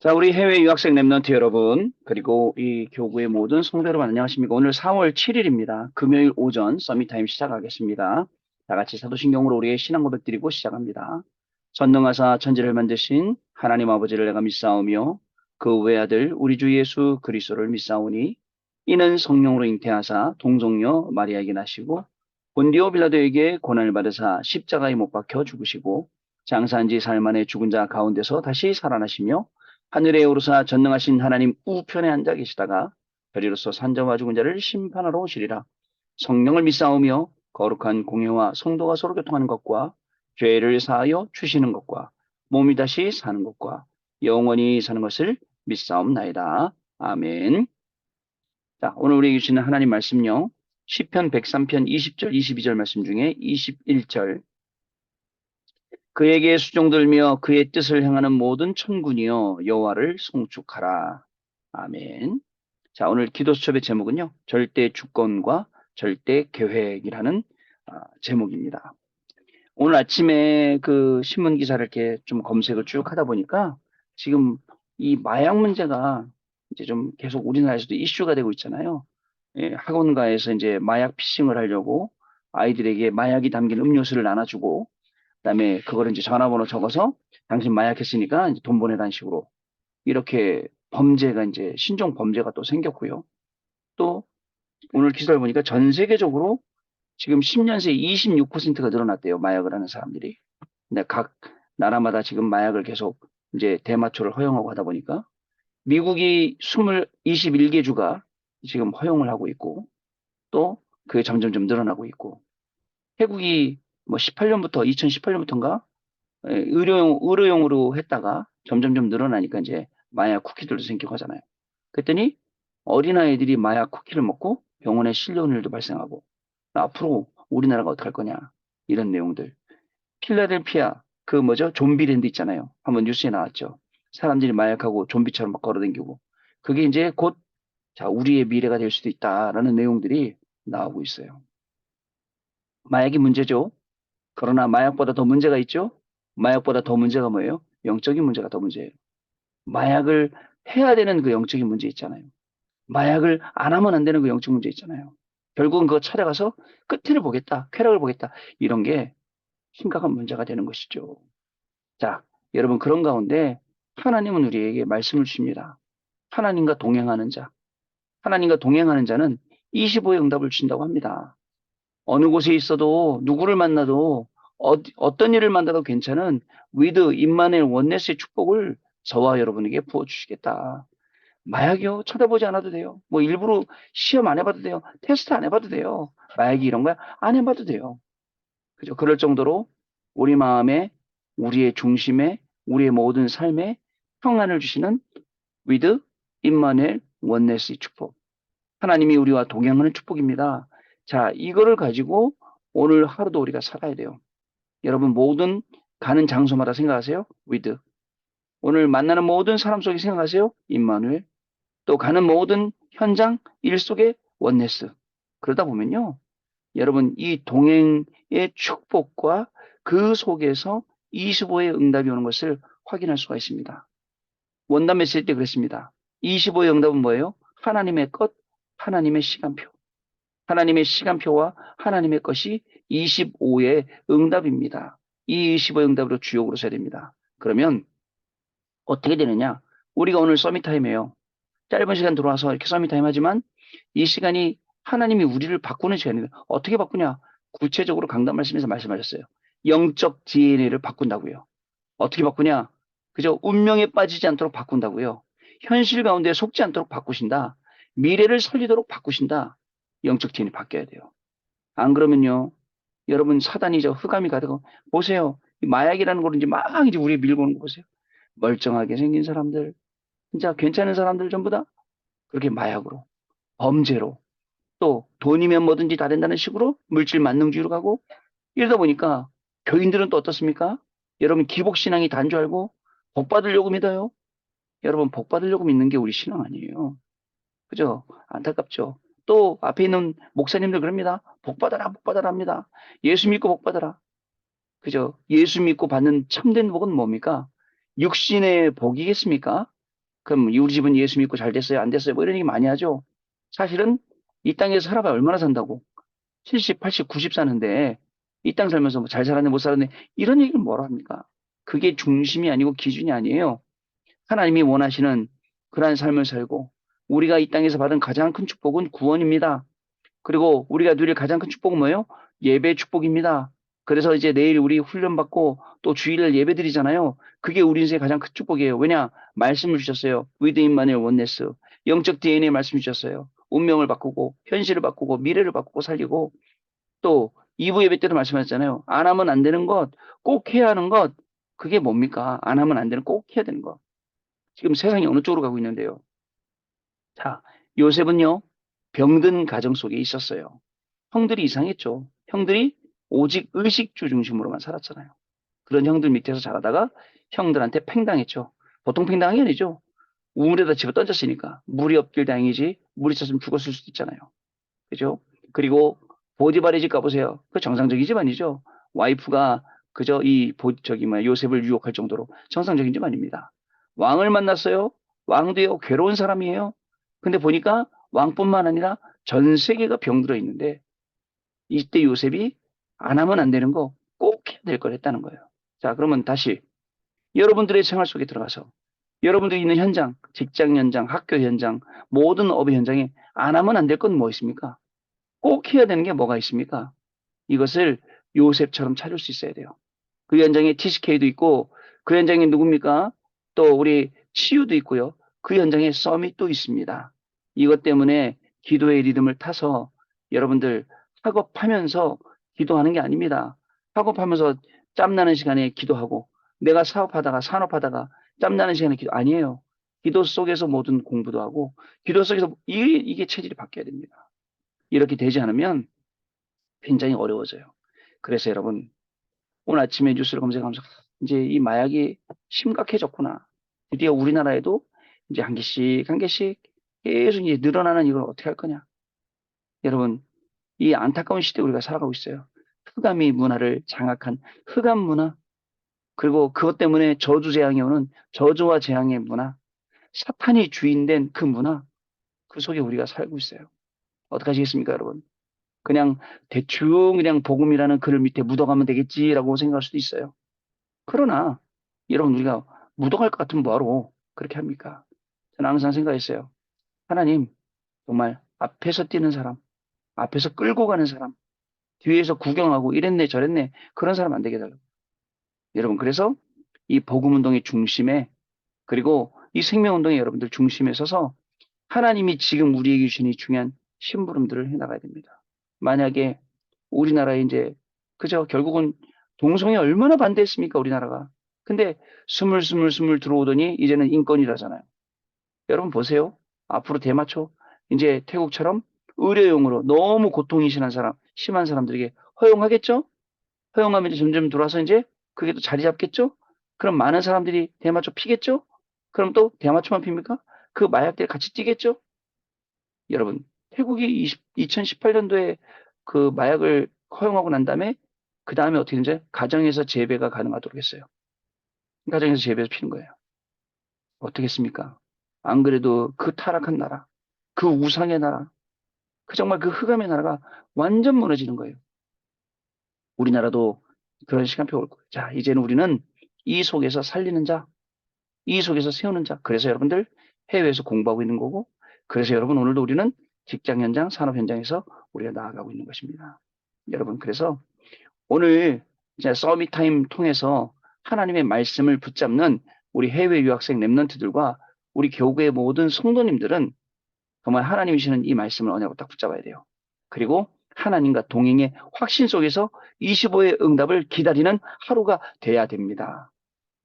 자, 우리 해외 유학생 랩런트 여러분, 그리고 이 교구의 모든 성도 여러분 안녕하십니까? 오늘 4월 7일입니다. 금요일 오전 서밋타임 시작하겠습니다. 다 같이 사도신경으로 우리의 신앙 고백 드리고 시작합니다. 전능하사 천지를 만드신 하나님 아버지를 내가 믿사오며 그 외아들 우리 주 예수 그리스도를 믿사오니 이는 성령으로 잉태하사 동정녀 마리아에게 나시고 본디오 빌라도에게 고난을 받으사 십자가에 못 박혀 죽으시고 장사한 지 사흘 만에 죽은 자 가운데서 다시 살아나시며 하늘에 오르사 전능하신 하나님 우편에 앉아 계시다가 별이로서 산자와 죽은 자를 심판하러 오시리라. 성령을 믿사오며 거룩한 공회와 성도가 서로 교통하는 것과 죄를 사하여 주시는 것과 몸이 다시 사는 것과 영원히 사는 것을 믿사옵나이다. 아멘. 자, 오늘 우리에게 주시는 하나님 말씀요. 시편 103편 20절, 22절 말씀 중에 21절. 그에게 수종들며 그의 뜻을 행하는 모든 천군이여 여호와를 송축하라. 아멘. 자, 오늘 기도 수첩의 제목은요. 절대 주권과 절대 계획이라는 제목입니다. 오늘 아침에 그 신문 기사를 이렇게 좀 검색을 쭉 하다 보니까 지금 이 마약 문제가 이제 좀 계속 우리나라에서도 이슈가 되고 있잖아요. 예, 학원가에서 이제 마약 피싱을 하려고 아이들에게 마약이 담긴 음료수를 나눠주고 그다음에 그거를 이제 전화번호 적어서 당신 마약했으니까 이제 돈 보내라는 식으로 이렇게 범죄가 이제 신종 범죄가 또 생겼고요. 또 오늘 기사를 보니까 전 세계적으로 지금 10년 새에 26%가 늘어났대요. 마약을 하는 사람들이. 근데 각 나라마다 지금 마약을 계속 이제 대마초를 허용하고 하다 보니까 미국이 21개 주가 지금 허용을 하고 있고 또 그게 점점 늘어나고 있고 태국이 뭐 18년부터 2018년부터인가 의료용으로 했다가 점점 늘어나니까 이제 마약 쿠키들도 생기고 하잖아요. 그랬더니 어린아이들이 마약 쿠키를 먹고 병원에 실려오는 일도 발생하고 앞으로 우리나라가 어떡할 거냐 이런 내용들. 필라델피아 그 뭐죠? 좀비랜드 있잖아요. 한번 뉴스에 나왔죠. 사람들이 마약하고 좀비처럼 막 걸어다니고 그게 이제 곧 자, 우리의 미래가 될 수도 있다라는 내용들이 나오고 있어요. 마약이 문제죠. 그러나 마약보다 더 문제가 있죠. 마약보다 더 문제가 뭐예요? 영적인 문제가 더 문제예요. 마약을 해야 되는 그 영적인 문제 있잖아요. 마약을 안 하면 안 되는 그 영적 문제 있잖아요. 결국은 그거 찾아가서 끝을 보겠다, 쾌락을 보겠다, 이런 게 심각한 문제가 되는 것이죠. 자, 여러분 그런 가운데 하나님은 우리에게 말씀을 주십니다. 하나님과 동행하는 자, 하나님과 동행하는 자는 25의 응답을 주신다고 합니다. 어느 곳에 있어도 누구를 만나도 어떤 일을 만나도 괜찮은 위드 임마누엘 원네스의 축복을 저와 여러분에게 부어주시겠다. 마약이요? 쳐다보지 않아도 돼요. 뭐 일부러 시험 안 해봐도 돼요. 테스트 안 해봐도 돼요. 마약이 이런 거야? 안 해봐도 돼요. 그죠? 그럴 정도로 우리 마음에, 우리의 중심에, 우리의 모든 삶에 평안을 주시는 위드 임마누엘 원네스의 축복. 하나님이 우리와 동행하는 축복입니다. 자, 이거를 가지고 오늘 하루도 우리가 살아야 돼요. 여러분 모든 가는 장소마다 생각하세요. 위드. 오늘 만나는 모든 사람 속에 생각하세요. 임마누엘. 또 가는 모든 현장 일 속에 원네스. 그러다 보면요. 여러분 이 동행의 축복과 그 속에서 25의 응답이 오는 것을 확인할 수가 있습니다. 원담 메시지 때 그랬습니다. 25의 응답은 뭐예요? 하나님의 것, 하나님의 시간표. 하나님의 시간표와 하나님의 것이 25의 응답입니다. 이 25의 응답으로 주역으로 서야 됩니다. 그러면 어떻게 되느냐? 우리가 오늘 서밋타임이에요. 짧은 시간 들어와서 이렇게 서밋타임 하지만 이 시간이 하나님이 우리를 바꾸는 시간입니다. 어떻게 바꾸냐? 구체적으로 강단 말씀에서 말씀하셨어요. 영적 DNA를 바꾼다고요. 어떻게 바꾸냐? 그저 운명에 빠지지 않도록 바꾼다고요. 현실 가운데 속지 않도록 바꾸신다. 미래를 살리도록 바꾸신다. 영적 DNA가 바뀌어야 돼요. 안 그러면요. 여러분 사단이 저 흑암이 가득하고 보세요. 이 마약이라는 거를 이제 막 이제 우리 밀고 오는 거 보세요. 멀쩡하게 생긴 사람들, 진짜 괜찮은 사람들 전부 다 그렇게 마약으로, 범죄로, 또 돈이면 뭐든지 다 된다는 식으로 물질 만능주의로 가고 이러다 보니까 교인들은 또 어떻습니까? 여러분 기복신앙이 단 줄 알고 복 받으려고 믿어요. 여러분 복 받으려고 믿는 게 우리 신앙 아니에요. 그죠? 안타깝죠. 또 앞에 있는 목사님들 그럽니다. 복 받아라, 복 받아라 합니다. 예수 믿고 복 받아라. 그죠? 예수 믿고 받는 참된 복은 뭡니까? 육신의 복이겠습니까? 그럼 우리 집은 예수 믿고 잘 됐어요? 안 됐어요? 뭐 이런 얘기 많이 하죠. 사실은 이 땅에서 살아봐야 얼마나 산다고. 70, 80, 90 사는데 이 땅 살면서 뭐잘 살았네, 못 살았네. 이런 얘기를 뭐라 합니까? 그게 중심이 아니고 기준이 아니에요. 하나님이 원하시는 그러한 삶을 살고 우리가 이 땅에서 받은 가장 큰 축복은 구원입니다. 그리고 우리가 누릴 가장 큰 축복은 뭐예요? 예배 축복입니다. 그래서 이제 내일 우리 훈련받고 또 주일날 예배 드리잖아요. 그게 우리 인생의 가장 큰 축복이에요. 왜냐? 말씀을 주셨어요. 위드 임마누엘 원네스. 영적 DNA 말씀 주셨어요. 운명을 바꾸고 현실을 바꾸고 미래를 바꾸고 살리고 또 2부 예배 때도 말씀하셨잖아요. 안 하면 안 되는 것, 꼭 해야 하는 것. 그게 뭡니까? 안 하면 안 되는 꼭 해야 되는 것. 지금 세상이 어느 쪽으로 가고 있는데요. 자, 요셉은요. 병든 가정 속에 있었어요. 형들이 이상했죠. 형들이 오직 의식주 중심으로만 살았잖아요. 그런 형들 밑에서 자라다가 형들한테 팽당했죠. 보통 팽당한 게 아니죠. 우물에다 집어 던졌으니까. 물이 없길 다행이지 물이 있었으면 죽었을 수도 있잖아요. 그죠? 그리고 보디발의 집 가보세요. 그 정상적인 집 아니죠. 와이프가 그저 저기 뭐야 요셉을 유혹할 정도로 정상적인 집 아닙니다. 왕을 만났어요. 왕도요 괴로운 사람이에요. 근데 보니까 왕뿐만 아니라 전 세계가 병들어 있는데 이때 요셉이 안 하면 안 되는 거 꼭 해야 될 걸 했다는 거예요. 자, 그러면 다시 여러분들의 생활 속에 들어가서 여러분들이 있는 현장, 직장 현장, 학교 현장, 모든 업의 현장에 안 하면 안 될 건 뭐 있습니까? 꼭 해야 되는 게 뭐가 있습니까? 이것을 요셉처럼 찾을 수 있어야 돼요. 그 현장에 TCK도 있고, 그 현장에 누굽니까? 또 우리 치유도 있고요. 그 현장에 서밋도 있습니다. 이것 때문에 기도의 리듬을 타서 여러분들 학업하면서 기도하는 게 아닙니다. 학업하면서 짬나는 시간에 기도하고, 내가 사업하다가 산업하다가 짬나는 시간에 기도 아니에요. 기도 속에서 모든 공부도 하고, 기도 속에서 이게 체질이 바뀌어야 됩니다. 이렇게 되지 않으면 굉장히 어려워져요. 그래서 여러분, 오늘 아침에 뉴스를 검색하면서 이제 이 마약이 심각해졌구나. 드디어 우리나라에도 이제 한 개씩 한 개씩 계속 이제 늘어나는 이걸 어떻게 할 거냐. 여러분, 이 안타까운 시대에 우리가 살아가고 있어요. 흑암이 문화를 장악한 흑암 문화, 그리고 그것 때문에 저주 재앙이 오는 저주와 재앙의 문화, 사탄이 주인된 그 문화, 그 속에 우리가 살고 있어요. 어떻게 하시겠습니까, 여러분? 그냥 대충 그냥 복음이라는 글을 밑에 묻어가면 되겠지라고 생각할 수도 있어요. 그러나 여러분 우리가 묻어갈 것 같으면 뭐하러 그렇게 합니까? 저는 항상 생각했어요. 하나님 정말 앞에서 뛰는 사람, 앞에서 끌고 가는 사람, 뒤에서 구경하고 이랬네 저랬네 그런 사람 안 되게 해달라고. 여러분 그래서 이 복음 운동의 중심에 그리고 이 생명 운동의 여러분들 중심에 서서 하나님이 지금 우리에게 주신 이 중요한 심부름들을 해나가야 됩니다. 만약에 우리나라에 이제 그저 결국은 동성애 얼마나 반대했습니까 우리나라가. 근데 스물스물 들어오더니 이제는 인권이라잖아요. 여러분 보세요. 앞으로 대마초 이제 태국처럼 의료용으로 너무 고통이 심한 사람들에게 허용하겠죠? 허용하면 이제 점점 들어와서 이제 그게 또 자리 잡겠죠? 그럼 많은 사람들이 대마초 피겠죠? 그럼 또 대마초만 핍니까? 그 마약들 같이 뛰겠죠? 여러분, 태국이 2018년도에 그 마약을 허용하고 난 다음에 그 다음에 어떻게 되는지 가정에서 재배가 가능하도록 했어요. 가정에서 재배해서 피는 거예요. 어떻겠습니까? 안 그래도 그 타락한 나라, 그 우상의 나라, 그 정말 그 흑암의 나라가 완전 무너지는 거예요. 우리나라도 그런 시간표 올 거예요. 자, 이제는 우리는 이 속에서 살리는 자, 이 속에서 세우는 자. 그래서 여러분들 해외에서 공부하고 있는 거고, 그래서 여러분 오늘도 우리는 직장 현장, 산업 현장에서 우리가 나아가고 있는 것입니다. 여러분, 그래서 오늘 이제 서밋 타임 통해서 하나님의 말씀을 붙잡는 우리 해외 유학생 랩런트들과 우리 교구의 모든 성도님들은 정말 하나님이 주시는 이 말씀을 언약으로 딱 붙잡아야 돼요. 그리고 하나님과 동행의 확신 속에서 25의 응답을 기다리는 하루가 돼야 됩니다.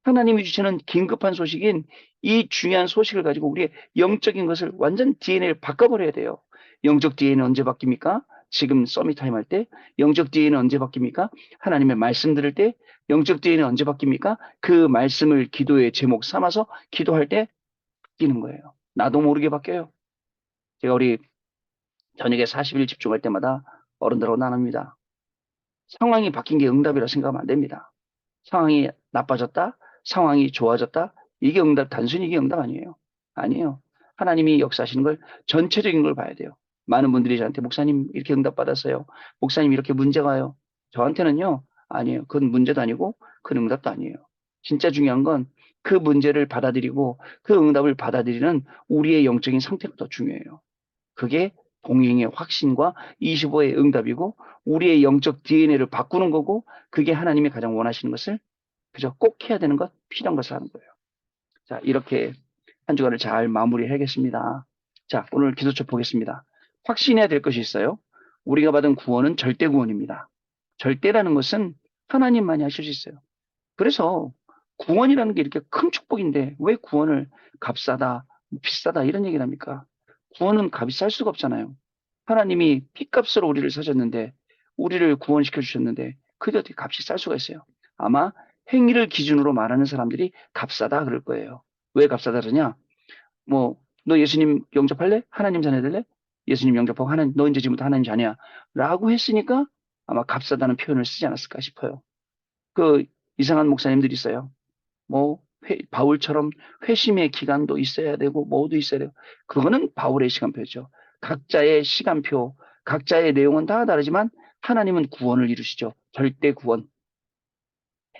하나님이 주시는 긴급한 소식인 이 중요한 소식을 가지고 우리의 영적인 것을 완전 DNA를 바꿔버려야 돼요. 영적 DNA는 언제 바뀝니까? 지금 서밋타임 할 때. 영적 DNA는 언제 바뀝니까? 하나님의 말씀 들을 때. 영적 DNA는 언제 바뀝니까? 그 말씀을 기도의 제목 삼아서 기도할 때 바뀌는 거예요. 나도 모르게 바뀌어요. 제가 우리 저녁에 40일 집중할 때마다 어른들하고 나눕니다. 상황이 바뀐 게 응답이라 생각하면 안 됩니다. 상황이 나빠졌다, 상황이 좋아졌다, 이게 응답, 단순히 이게 응답 아니에요. 아니에요. 하나님이 역사하시는 걸 전체적인 걸 봐야 돼요. 많은 분들이 저한테 목사님 이렇게 응답받았어요. 목사님 이렇게 문제가 와요. 저한테는요. 아니에요. 그건 문제도 아니고 그건 응답도 아니에요. 진짜 중요한 건 그 문제를 받아들이고 그 응답을 받아들이는 우리의 영적인 상태가 더 중요해요. 그게 동행의 확신과 25의 응답이고 우리의 영적 DNA를 바꾸는 거고 그게 하나님이 가장 원하시는 것을 그저 꼭 해야 되는 것, 필요한 것을 하는 거예요. 자, 이렇게 한 주간을 잘 마무리하겠습니다. 자, 오늘 기도처 보겠습니다. 확신해야 될 것이 있어요. 우리가 받은 구원은 절대 구원입니다. 절대라는 것은 하나님만이 하실 수 있어요. 그래서 구원이라는 게 이렇게 큰 축복인데 왜 구원을 값싸다, 비싸다 이런 얘기를 합니까? 구원은 값이 쌀 수가 없잖아요. 하나님이 피값으로 우리를 사셨는데 우리를 구원시켜 주셨는데 그게 어떻게 값이 쌀 수가 있어요? 아마 행위를 기준으로 말하는 사람들이 값싸다 그럴 거예요. 왜 값싸다 그러냐? 뭐 너 예수님 영접할래? 하나님 자녀 될래? 예수님 영접하고 하나님 너 이제 지금부터 하나님 자녀야 라고 했으니까 아마 값싸다는 표현을 쓰지 않았을까 싶어요. 그 이상한 목사님들이 있어요. 뭐 바울처럼 회심의 기간도 있어야 되고 뭐도 있어야 되고 그거는 바울의 시간표죠. 각자의 시간표, 각자의 내용은 다 다르지만 하나님은 구원을 이루시죠. 절대 구원.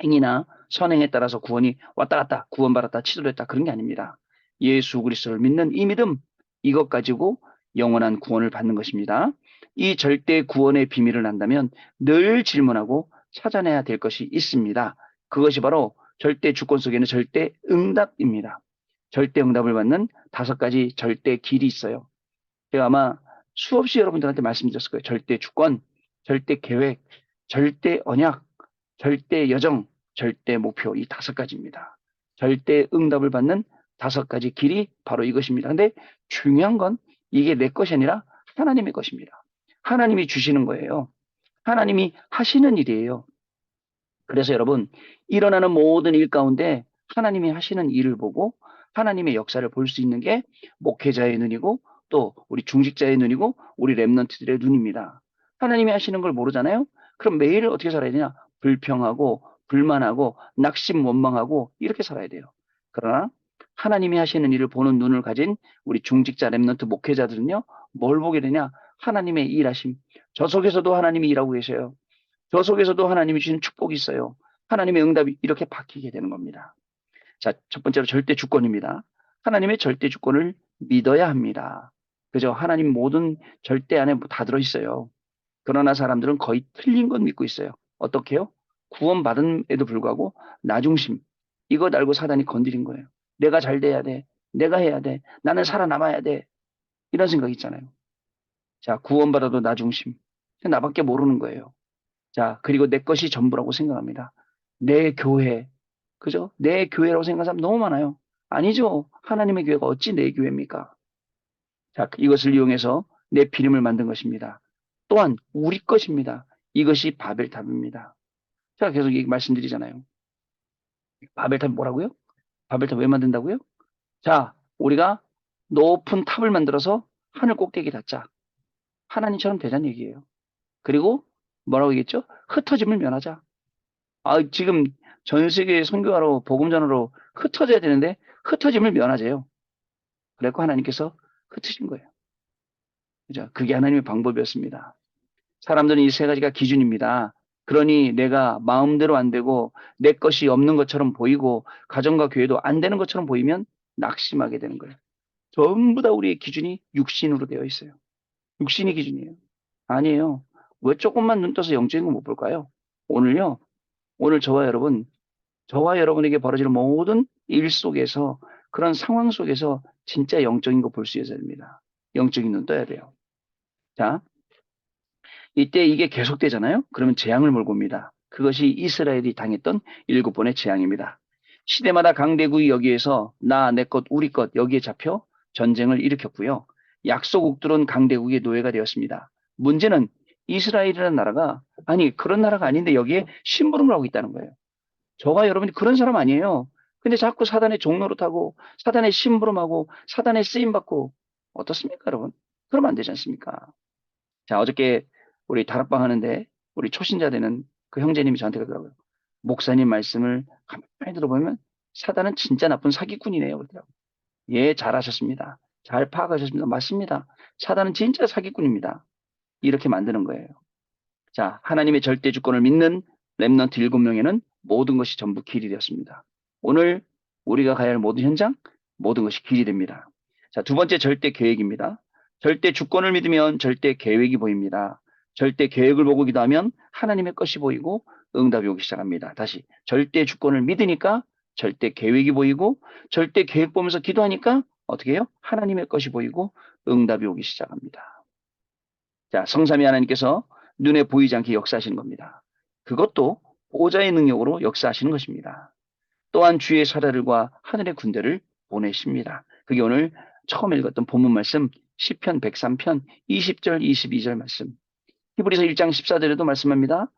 행위나 선행에 따라서 구원이 왔다 갔다 구원받았다 치도됐다 그런 게 아닙니다. 예수 그리스도를 믿는 이 믿음 이것 가지고 영원한 구원을 받는 것입니다. 이 절대 구원의 비밀을 안다면 늘 질문하고 찾아내야 될 것이 있습니다. 그것이 바로 절대 주권 속에는 절대 응답입니다. 절대 응답을 받는 5가지 절대 길이 있어요. 제가 아마 수없이 여러분들한테 말씀드렸을 거예요. 절대 주권, 절대 계획, 절대 언약, 절대 여정, 절대 목표 이 5가지입니다. 절대 응답을 받는 5가지 길이 바로 이것입니다. 근데 중요한 건 이게 내 것이 아니라 하나님의 것입니다. 하나님이 주시는 거예요. 하나님이 하시는 일이에요. 그래서 여러분, 일어나는 모든 일 가운데 하나님이 하시는 일을 보고 하나님의 역사를 볼 수 있는 게 목회자의 눈이고 또 우리 중직자의 눈이고 우리 랩런트들의 눈입니다. 하나님이 하시는 걸 모르잖아요? 그럼 매일 어떻게 살아야 되냐? 불평하고 불만하고 낙심 원망하고 이렇게 살아야 돼요. 그러나 하나님이 하시는 일을 보는 눈을 가진 우리 중직자 랩런트 목회자들은요, 뭘 보게 되냐? 하나님의 일하심. 저 속에서도 하나님이 일하고 계셔요. 저 속에서도 하나님이 주신 축복이 있어요. 하나님의 응답이 이렇게 바뀌게 되는 겁니다. 자, 첫 번째로 절대 주권입니다. 하나님의 절대 주권을 믿어야 합니다. 그죠? 하나님 모든 절대 안에 다 들어있어요. 그러나 사람들은 거의 틀린 건 믿고 있어요. 어떻게요? 구원받음에도 불구하고 나중심. 이것 알고 사단이 건드린 거예요. 내가 잘 돼야 돼. 내가 해야 돼. 나는 살아남아야 돼. 이런 생각 있잖아요. 자, 구원받아도 나중심. 나밖에 모르는 거예요. 자, 그리고 내 것이 전부라고 생각합니다. 내 교회, 그죠? 내 교회라고 생각하는 사람 너무 많아요. 아니죠. 하나님의 교회가 어찌 내 교회입니까? 자, 이것을 이용해서 내 피림을 만든 것입니다. 또한 우리 것입니다. 이것이 바벨탑입니다. 제가 계속 말씀드리잖아요. 바벨탑이 뭐라고요? 바벨탑 왜 만든다고요? 자, 우리가 높은 탑을 만들어서 하늘 꼭대기 닿자. 하나님처럼 되자는 얘기예요. 그리고 뭐라고 얘기했죠? 흩어짐을 면하자. 지금 전 세계 선교하러 복음 전하러 흩어져야 되는데 흩어짐을 면하세요. 그래서 하나님께서 흩으신 거예요. 그죠? 그게 하나님의 방법이었습니다. 사람들은 이 3가지가 기준입니다. 그러니 내가 마음대로 안 되고 내 것이 없는 것처럼 보이고 가정과 교회도 안 되는 것처럼 보이면 낙심하게 되는 거예요. 전부 다 우리의 기준이 육신으로 되어 있어요. 육신이 기준이에요. 아니에요. 왜 조금만 눈 떠서 영적인 거 못 볼까요? 오늘요. 오늘 저와 여러분에게 벌어지는 모든 일 속에서 그런 상황 속에서 진짜 영적인 거 볼 수 있어야 됩니다. 영적인 눈 떠야 돼요. 자, 이때 이게 계속되잖아요. 그러면 재앙을 몰고 옵니다. 그것이 이스라엘이 당했던 7번의 재앙입니다. 시대마다 강대국이 여기에서 나, 내 것, 우리 것 여기에 잡혀 전쟁을 일으켰고요. 약소국들은 강대국의 노예가 되었습니다. 문제는 이스라엘이라는 나라가 아니 그런 나라가 아닌데 여기에 심부름을 하고 있다는 거예요. 저와 여러분이 그런 사람 아니에요. 근데 자꾸 사단의 종로로 타고 사단의 심부름하고 사단의 쓰임받고 어떻습니까, 여러분? 그러면 안 되지 않습니까? 자, 어저께 우리 다락방 하는데 우리 초신자 되는 그 형제님이 저한테 그러더라고요. 목사님 말씀을 가만히 들어보면 사단은 진짜 나쁜 사기꾼이네요. 그러더라고요. 예, 잘하셨습니다. 잘 파악하셨습니다. 맞습니다. 사단은 진짜 사기꾼입니다. 이렇게 만드는 거예요. 자, 하나님의 절대 주권을 믿는 렘넌트 7명에는 모든 것이 전부 길이 되었습니다. 오늘 우리가 가야 할 모든 현장, 모든 것이 길이 됩니다. 자, 두 번째 절대 계획입니다. 절대 주권을 믿으면 절대 계획이 보입니다. 절대 계획을 보고 기도하면 하나님의 것이 보이고 응답이 오기 시작합니다. 다시 절대 주권을 믿으니까 절대 계획이 보이고 절대 계획 보면서 기도하니까 어떻게 해요? 하나님의 것이 보이고 응답이 오기 시작합니다. 자, 성삼위 하나님께서 눈에 보이지 않게 역사하시는 겁니다. 그것도 보좌의 능력으로 역사하시는 것입니다. 또한 주의 사자들과 하늘의 군대를 보내십니다. 그게 오늘 처음 읽었던 본문 말씀 시편 103편 20절 22절 말씀. 히브리서 1장 14절에도 말씀합니다.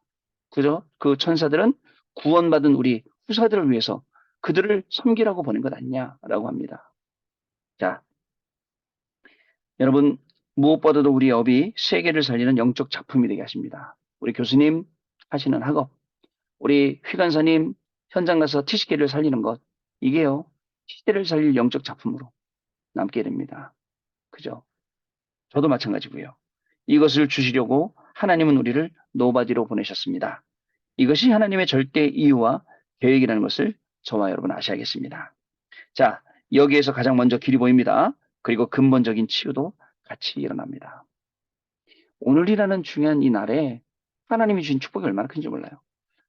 그죠? 그 천사들은 구원받은 우리 후사들을 위해서 그들을 섬기라고 보낸 것 아니냐라고 합니다. 자, 여러분 무엇보다도 우리 업이 세계를 살리는 영적 작품이 되게 하십니다. 우리 교수님 하시는 학업, 우리 휘간사님 현장 가서 티시계를 살리는 것, 이게요 시대를 살릴 영적 작품으로 남게 됩니다. 그죠? 저도 마찬가지고요. 이것을 주시려고 하나님은 우리를 노바디로 보내셨습니다. 이것이 하나님의 절대 이유와 계획이라는 것을 저와 여러분 아셔야겠습니다. 자, 여기에서 가장 먼저 길이 보입니다. 그리고 근본적인 치유도 같이 일어납니다. 오늘이라는 중요한 이 날에 하나님이 주신 축복이 얼마나 큰지 몰라요.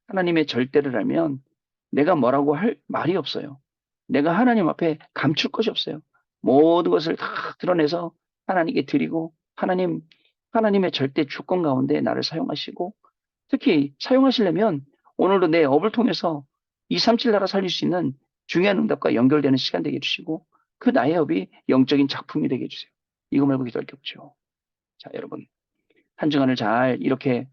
하나님의 절대를 알면 내가 뭐라고 할 말이 없어요. 내가 하나님 앞에 감출 것이 없어요. 모든 것을 다 드러내서 하나님께 드리고 하나님의 절대 주권 가운데 나를 사용하시고 특히 사용하시려면 오늘도 내 업을 통해서 237 나라 살릴 수 있는 중요한 응답과 연결되는 시간 되게 해주시고 그 나의 업이 영적인 작품이 되게 해주세요. 이거 말고 기도할 게 없죠. 자, 여러분 한 주간을 잘 이렇게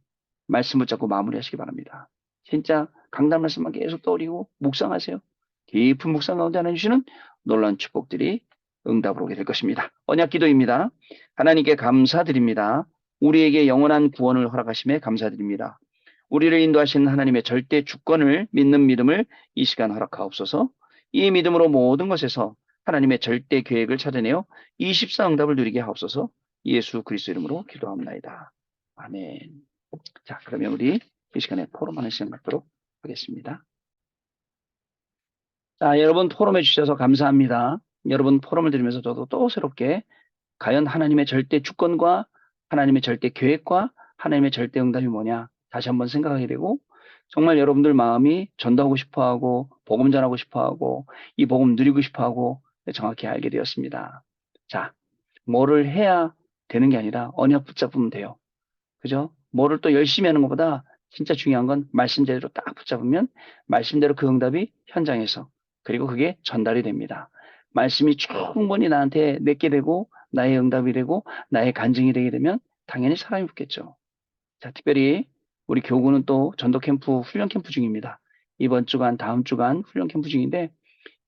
말씀 붙잡고 마무리하시기 바랍니다. 진짜 강단 말씀만 계속 떠올리고 묵상하세요. 깊은 묵상 가운데 하나님 주시는 놀라운 축복들이 응답으로 오게 될 것입니다. 언약 기도입니다. 하나님께 감사드립니다. 우리에게 영원한 구원을 허락하심에 감사드립니다. 우리를 인도하신 하나님의 절대 주권을 믿는 믿음을 이 시간 허락하옵소서. 이 믿음으로 모든 것에서 하나님의 절대 계획을 찾아내어 24 응답을 누리게 하옵소서. 예수 그리스도 이름으로 기도합니다. 아멘. 자, 그러면 우리 이 시간에 포럼하는 시간 갖도록 하겠습니다. 자, 여러분 포럼해 주셔서 감사합니다. 여러분 포럼을 들으면서 저도 또 새롭게 과연 하나님의 절대 주권과 하나님의 절대 계획과 하나님의 절대 응답이 뭐냐 다시 한번 생각하게 되고 정말 여러분들 마음이 전도하고 싶어하고 복음 전하고 싶어하고 이 복음 누리고 싶어하고 정확히 알게 되었습니다. 자, 뭐를 해야 되는 게 아니라 언약 붙잡으면 돼요. 그죠? 뭐를 또 열심히 하는 것보다 진짜 중요한 건 말씀대로 딱 붙잡으면 말씀대로 그 응답이 현장에서 그리고 그게 전달이 됩니다. 말씀이 충분히 나한테 내게 되고 나의 응답이 되고 나의 간증이 되게 되면 당연히 사람이 붙겠죠. 자, 특별히 우리 교구는 또 전도 캠프, 훈련 캠프 중입니다. 이번 주간, 다음 주간 훈련 캠프 중인데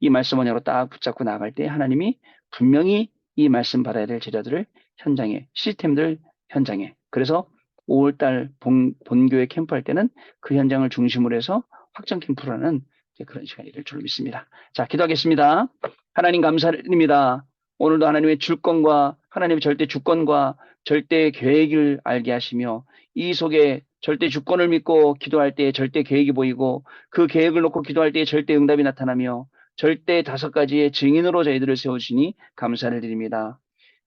이 말씀 언약으로 딱 붙잡고 나갈 때 하나님이 분명히 이 말씀 받아야 될 제자들을 현장에, 시스템들 현장에. 그래서 5월달 본교회 캠프할 때는 그 현장을 중심으로 해서 확정 캠프라는 그런 시간이 될 줄로 믿습니다. 자, 기도하겠습니다. 하나님 감사드립니다. 오늘도 하나님의 주권과 하나님의 절대 주권과 절대 계획을 알게 하시며 이 속에 절대 주권을 믿고 기도할 때 절대 계획이 보이고 그 계획을 놓고 기도할 때 절대 응답이 나타나며 절대 5가지의 증인으로 저희들을 세우시니 감사를 드립니다.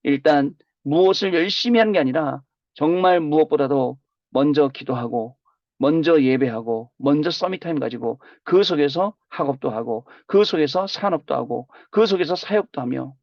일단 무엇을 열심히 하는 게 아니라 정말 무엇보다도 먼저 기도하고 먼저 예배하고 먼저 서밋타임 가지고 그 속에서 학업도 하고 그 속에서 산업도 하고 그 속에서 사역도 하며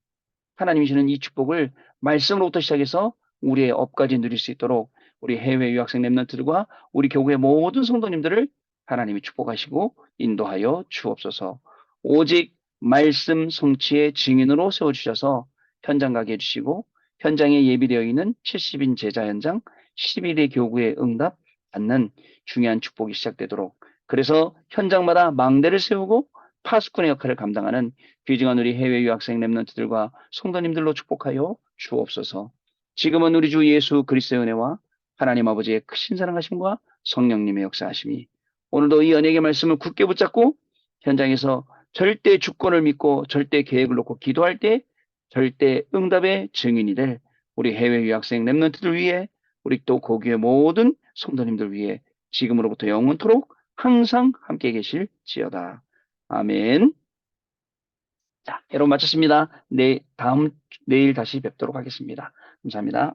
하나님이 주시는 이 축복을 말씀으로부터 시작해서 우리의 업까지 누릴 수 있도록 우리 해외 유학생 랩런트들과 우리 교구의 모든 성도님들을 하나님이 축복하시고 인도하여 주옵소서. 오직 말씀 성취의 증인으로 세워주셔서 현장 가게 해주시고 현장에 예비되어 있는 70인 제자 현장 11의 교구의 응답 받는 중요한 축복이 시작되도록 그래서 현장마다 망대를 세우고 파수꾼의 역할을 감당하는 귀중한 우리 해외 유학생 랩런트들과 성도님들로 축복하여 주옵소서. 지금은 우리 주 예수 그리스도의 은혜와 하나님 아버지의 크신 사랑하심과 성령님의 역사하심이 오늘도 이 언약의 말씀을 굳게 붙잡고 현장에서 절대 주권을 믿고 절대 계획을 놓고 기도할 때 절대 응답의 증인이 될 우리 해외 유학생 랩런트들 위해 우리 또 고교의 모든 성도님들 위해 지금으로부터 영원토록 항상 함께 계실지어다. 아멘. 자, 여러분 마쳤습니다. 내일 다시 뵙도록 하겠습니다. 감사합니다.